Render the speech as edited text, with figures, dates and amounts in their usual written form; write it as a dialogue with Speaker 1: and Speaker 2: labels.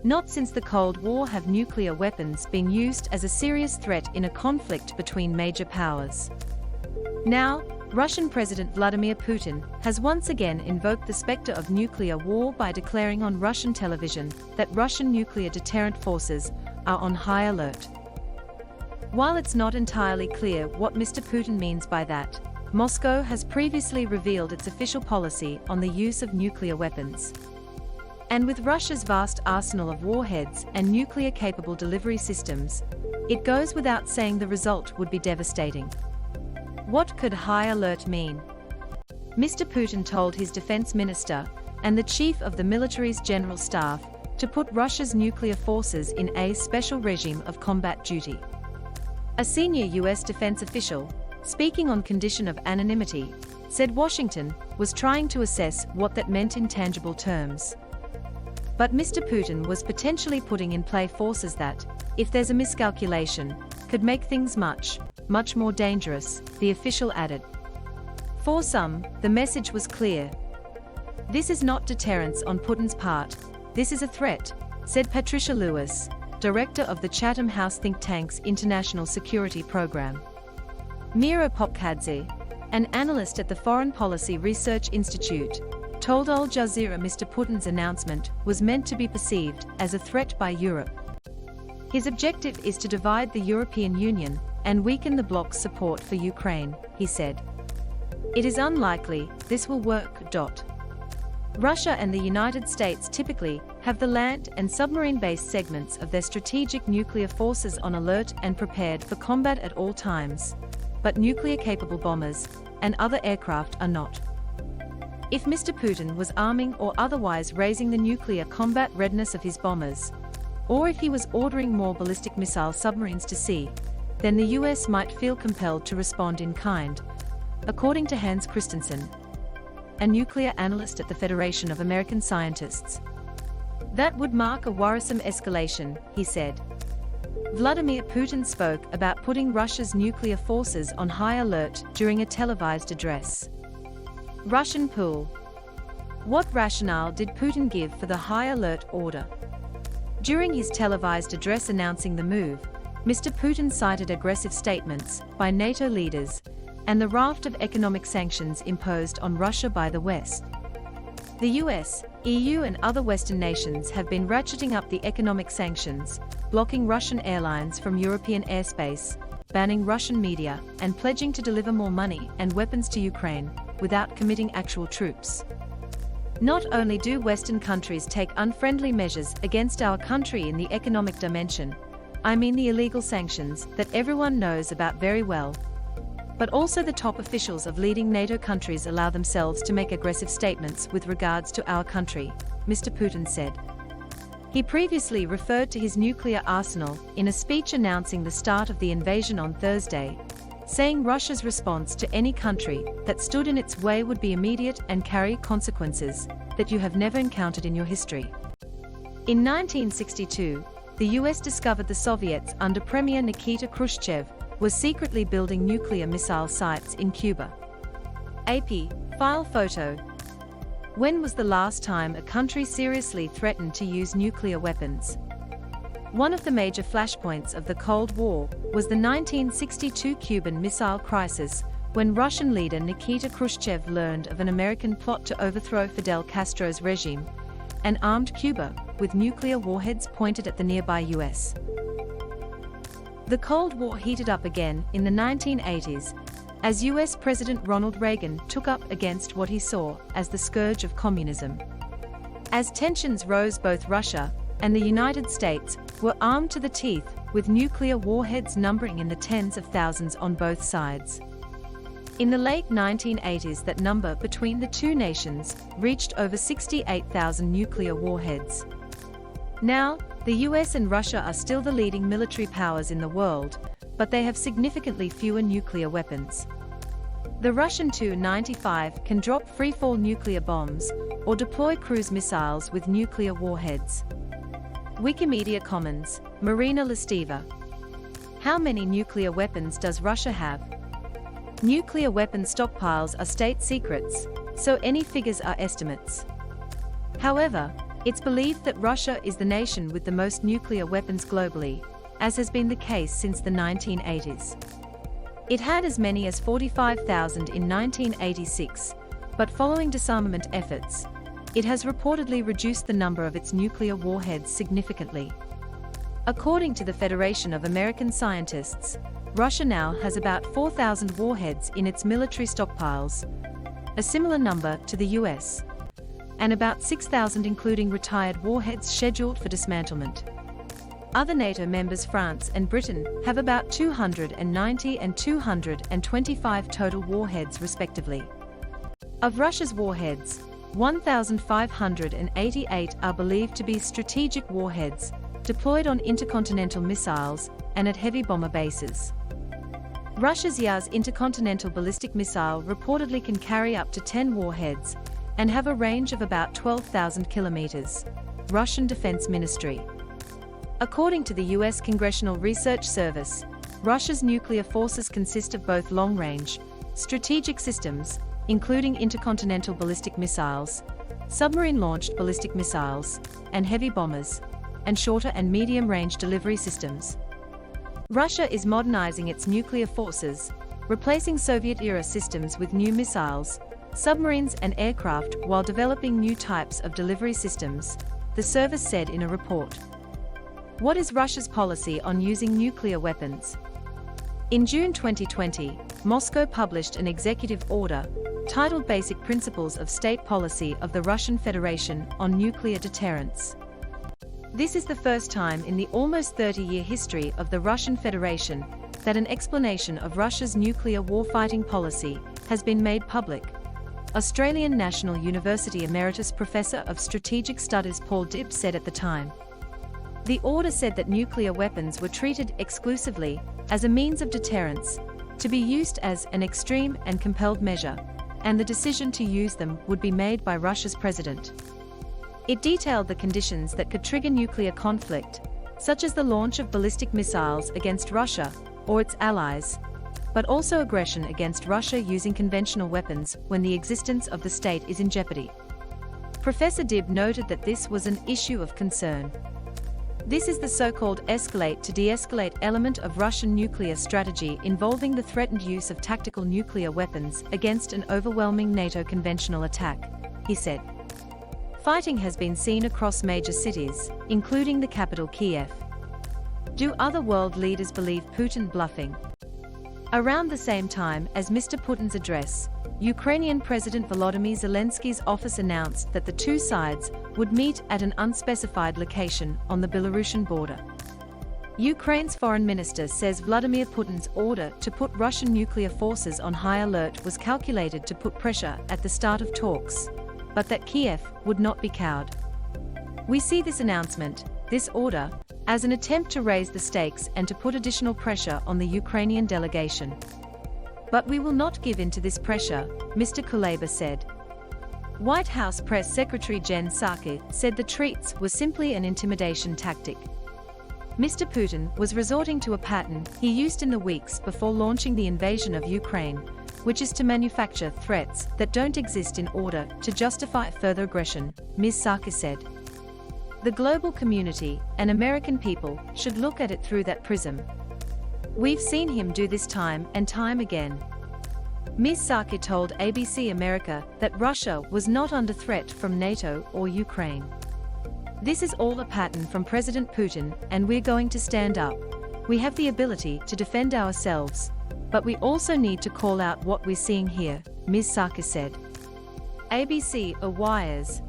Speaker 1: Not since the Cold War have nuclear weapons been used as a serious threat in a conflict between major powers. Now, Russian President Vladimir Putin has once again invoked the specter of nuclear war by declaring on Russian television that Russian nuclear deterrent forces are on high alert. While it's not entirely clear what Mr. Putin means by that, Moscow has previously revealed its official policy on the use of nuclear weapons. And with Russia's vast arsenal of warheads and nuclear-capable delivery systems, it goes without saying the result would be devastating. What could high alert mean? Mr. Putin told his defense minister and the chief of the military's general staff to put Russia's nuclear forces in a special regime of combat duty. A senior U.S. defense official, speaking on condition of anonymity, said Washington was trying to assess what that meant in tangible terms. But Mr. Putin was potentially putting in play forces that, if there's a miscalculation, could make things much more dangerous, the official added. For some, the message was clear. This is not deterrence on Putin's part, this is a threat, said Patricia Lewis, director of the Chatham House think tank's International Security Program. Miro Popkadze, an analyst at the Foreign Policy Research Institute, told Al Jazeera Mr. Putin's announcement was meant to be perceived as a threat by Europe. His objective is to divide the European Union and weaken the bloc's support for Ukraine, he said. It is unlikely this will work. Russia and the United States typically have the land and submarine-based segments of their strategic nuclear forces on alert and prepared for combat at all times, but nuclear-capable bombers and other aircraft are not. If Mr. Putin was arming or otherwise raising the nuclear combat readiness of his bombers, or if he was ordering more ballistic missile submarines to sea, then the US might feel compelled to respond in kind, according to Hans Christensen, a nuclear analyst at the Federation of American Scientists. That would mark a worrisome escalation, he said. Vladimir Putin spoke about putting Russia's nuclear forces on high alert during a televised address. Russian pool. What rationale did Putin give for the high alert order? During his televised address announcing the move, Mr. Putin cited aggressive statements by NATO leaders and the raft of economic sanctions imposed on Russia by the West. The US, EU and other Western nations have been ratcheting up the economic sanctions, blocking Russian airlines from European airspace, banning Russian media, and pledging to deliver more money and weapons to Ukraine, without committing actual troops. Not only do Western countries take unfriendly measures against our country in the economic dimension, I mean the illegal sanctions that everyone knows about very well, but also the top officials of leading NATO countries allow themselves to make aggressive statements with regards to our country, Mr. Putin said. He previously referred to his nuclear arsenal in a speech announcing the start of the invasion on Thursday, saying Russia's response to any country that stood in its way would be immediate and carry consequences that you have never encountered in your history. In 1962, the US discovered the Soviets under Premier Nikita Khrushchev was secretly building nuclear missile sites in Cuba. AP, file photo. When was the last time a country seriously threatened to use nuclear weapons? One of the major flashpoints of the Cold War was the 1962 Cuban Missile Crisis, when Russian leader Nikita Khrushchev learned of an American plot to overthrow Fidel Castro's regime and armed Cuba with nuclear warheads pointed at the nearby US. The Cold War heated up again in the 1980s, as US President Ronald Reagan took up against what he saw as the scourge of communism. As tensions rose, both Russia and the United States were armed to the teeth with nuclear warheads numbering in the tens of thousands on both sides. In the late 1980s, that number between the two nations reached over 68,000 nuclear warheads. Now, the US and Russia are still the leading military powers in the world, but they have significantly fewer nuclear weapons. The Russian Tu-95 can drop freefall nuclear bombs or deploy cruise missiles with nuclear warheads. Wikimedia Commons, Marina Listeva. How many nuclear weapons does Russia have? Nuclear weapon stockpiles are state secrets, so any figures are estimates. However, It's believed that Russia is the nation with the most nuclear weapons globally, as has been the case since the 1980s. It had as many as 45,000 in 1986, but following disarmament efforts, it has reportedly reduced the number of its nuclear warheads significantly. According to the Federation of American Scientists, Russia now has about 4,000 warheads in its military stockpiles, a similar number to the US, and about 6,000 including retired warheads scheduled for dismantlement. Other NATO members France and Britain have about 290 and 225 total warheads respectively. Of Russia's warheads, 1,588 are believed to be strategic warheads, deployed on intercontinental missiles and at heavy bomber bases. Russia's Yas intercontinental ballistic missile reportedly can carry up to 10 warheads and have a range of about 12,000 kilometers, Russian Defense Ministry. According to the U.S. Congressional Research Service, Russia's nuclear forces consist of both long-range, strategic systems, including intercontinental ballistic missiles, submarine-launched ballistic missiles, and heavy bombers, and shorter and medium-range delivery systems. Russia is modernizing its nuclear forces, replacing Soviet-era systems with new missiles, submarines and aircraft while developing new types of delivery systems, the service said in a report. What is Russia's policy on using nuclear weapons? In June 2020, Moscow published an executive order titled Basic Principles of State Policy of the Russian Federation on Nuclear Deterrence. This is the first time in the almost 30-year history of the Russian Federation that an explanation of Russia's nuclear warfighting policy has been made public. Australian National University Emeritus Professor of Strategic Studies Paul Dibb said at the time. The order said that nuclear weapons were treated exclusively as a means of deterrence, to be used as an extreme and compelled measure, and the decision to use them would be made by Russia's president. It detailed the conditions that could trigger nuclear conflict, such as the launch of ballistic missiles against Russia or its allies, but also aggression against Russia using conventional weapons when the existence of the state is in jeopardy. Professor Dibb noted that this was an issue of concern. This is the so-called escalate to de-escalate element of Russian nuclear strategy involving the threatened use of tactical nuclear weapons against an overwhelming NATO conventional attack, he said. Fighting has been seen across major cities, including the capital Kiev. Do other world leaders believe Putin bluffing? Around the same time as Mr. Putin's address, Ukrainian President Volodymyr Zelensky's office announced that the two sides would meet at an unspecified location on the Belarusian border. Ukraine's foreign minister says Vladimir Putin's order to put Russian nuclear forces on high alert was calculated to put pressure at the start of talks, but that Kiev would not be cowed. We see this announcement, this order, as an attempt to raise the stakes and to put additional pressure on the Ukrainian delegation. But we will not give in to this pressure, Mr. Kuleba said. White House Press Secretary Jen Psaki said the treats were simply an intimidation tactic. Mr. Putin was resorting to a pattern he used in the weeks before launching the invasion of Ukraine, which is to manufacture threats that don't exist in order to justify further aggression, Ms. Psaki said. The global community and American people should look at it through that prism. We've seen him do this time and time again. Ms. Psaki told ABC America that Russia was not under threat from NATO or Ukraine. This is all a pattern from President Putin, and we're going to stand up. We have the ability to defend ourselves, but we also need to call out what we're seeing here, Ms. Psaki said. ABC Wires